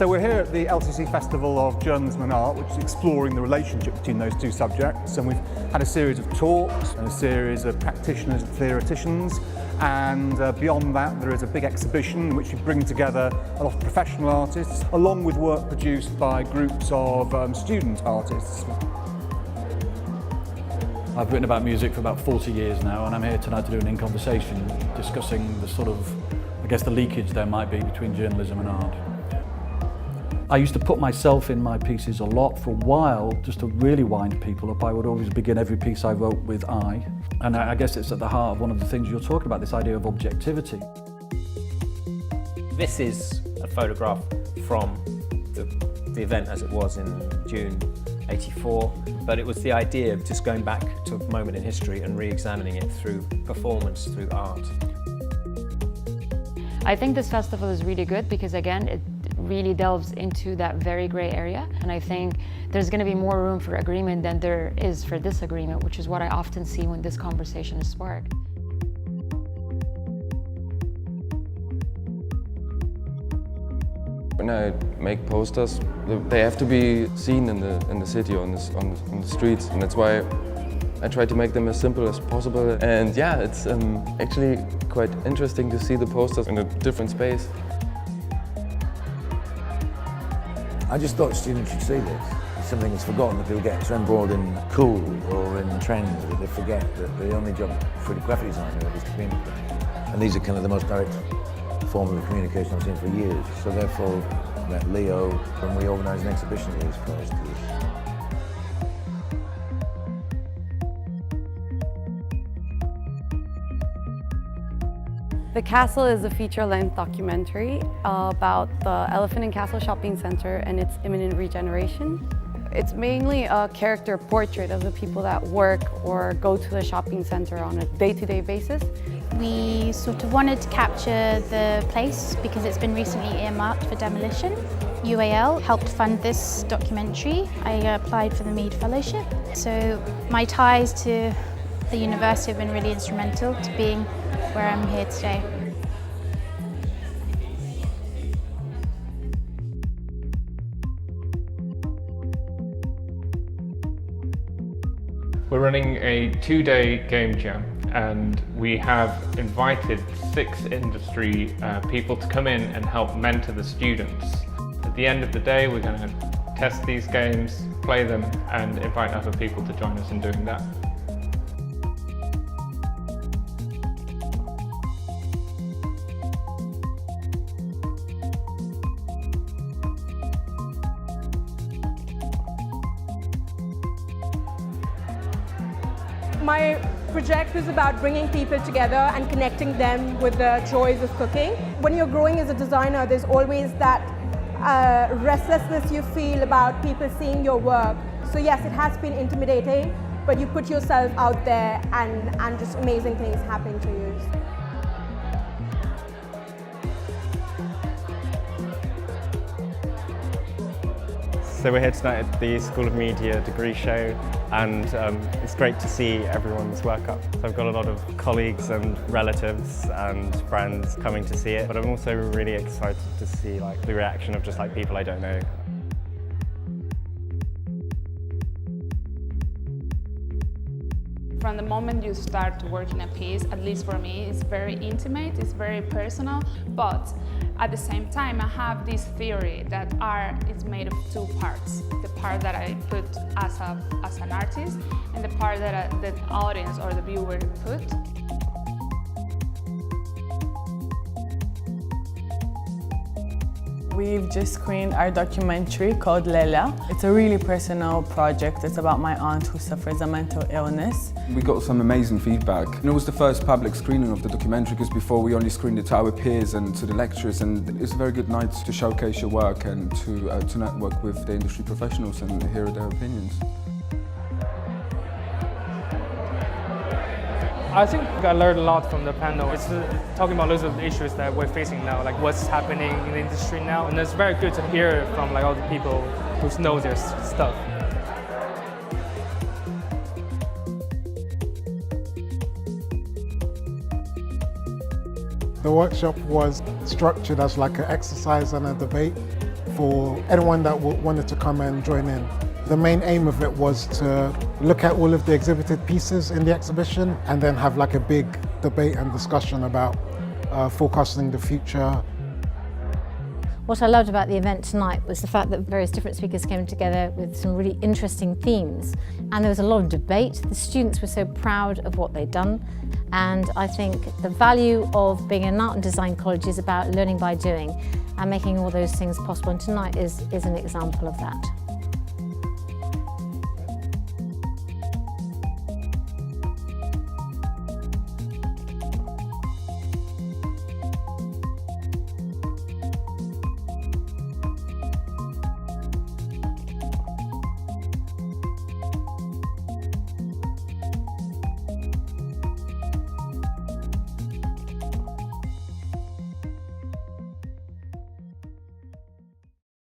So we're here at the LCC Festival of Journalism and Art, which is exploring the relationship between those two subjects. And we've had a series of talks and a series of practitioners and theoreticians. And beyond that, there is a big exhibition in which we bring together a lot of professional artists, along with work produced by groups of student artists. I've written about music for about 40 years now, and I'm here tonight to do an In Conversation discussing the sort of, I guess, the leakage there might be between journalism and art. I used to put myself in my pieces a lot. For a while, just to really wind people up, I would always begin every piece I wrote with I. And I guess it's at the heart of one of the things you're talking about, this idea of objectivity. This is a photograph from the event as it was in June '84, but it was the idea of just going back to a moment in history and re-examining it through performance, through art. I think this festival is really good because, again, it really delves into that very grey area, and I think there's going to be more room for agreement than there is for disagreement, which is what I often see when this conversation is sparked. When I make posters, they have to be seen in the city, on the streets, and that's why I try to make them as simple as possible. And yeah, it's actually quite interesting to see the posters in a different space. I just thought students should see this. It's something that's forgotten, that people get so embroiled in cool or in trends that they forget that the only job for the graphic designer is to communicate. And these are kind of the most direct form of communication I've seen for years. So therefore, I met Leo when we organised an exhibition that was close to this. The Castle is a feature-length documentary about the Elephant and Castle Shopping Centre and its imminent regeneration. It's mainly a character portrait of the people that work or go to the shopping centre on a day-to-day basis. We sort of wanted to capture the place because it's been recently earmarked for demolition. UAL helped fund this documentary. I applied for the Mead Fellowship. So my ties to the university have been really instrumental to being where I'm here today. We're running a 2-day game jam, and we have invited 6 industry people to come in and help mentor the students. At the end of the day, we're going to test these games, play them, and invite other people to join us in doing that. My project was about bringing people together and connecting them with the joys of cooking. When you're growing as a designer, there's always that restlessness you feel about people seeing your work. So yes, it has been intimidating, but you put yourself out there and just amazing things happen to you. So we're here tonight at the School of Media degree show, and it's great to see everyone's work up. So I've got a lot of colleagues and relatives and friends coming to see it, but I'm also really excited to see the reaction of just people I don't know. From the moment you start working a piece, at least for me, it's very intimate, it's very personal, but at the same time I have this theory that art is made of 2 parts. The part that I put as an artist and the part that the audience or the viewer put. We've just screened our documentary called Leila. It's a really personal project. It's about my aunt who suffers a mental illness. We got some amazing feedback. And it was the first public screening of the documentary because before we only screened it to our peers and to the lecturers, and it's a very good night to showcase your work and to network with the industry professionals and hear their opinions. I think I learned a lot from the panel. It's talking about lots of the issues that we're facing now, like what's happening in the industry now, and it's very good to hear from all the people who know their stuff. The workshop was structured as an exercise and a debate for anyone that wanted to come and join in. The main aim of it was to look at all of the exhibited pieces in the exhibition and then have like a big debate and discussion about forecasting the future. What I loved about the event tonight was the fact that various different speakers came together with some really interesting themes, and there was a lot of debate. The students were so proud of what they'd done, and I think the value of being an art and design college is about learning by doing and making all those things possible, and tonight is an example of that.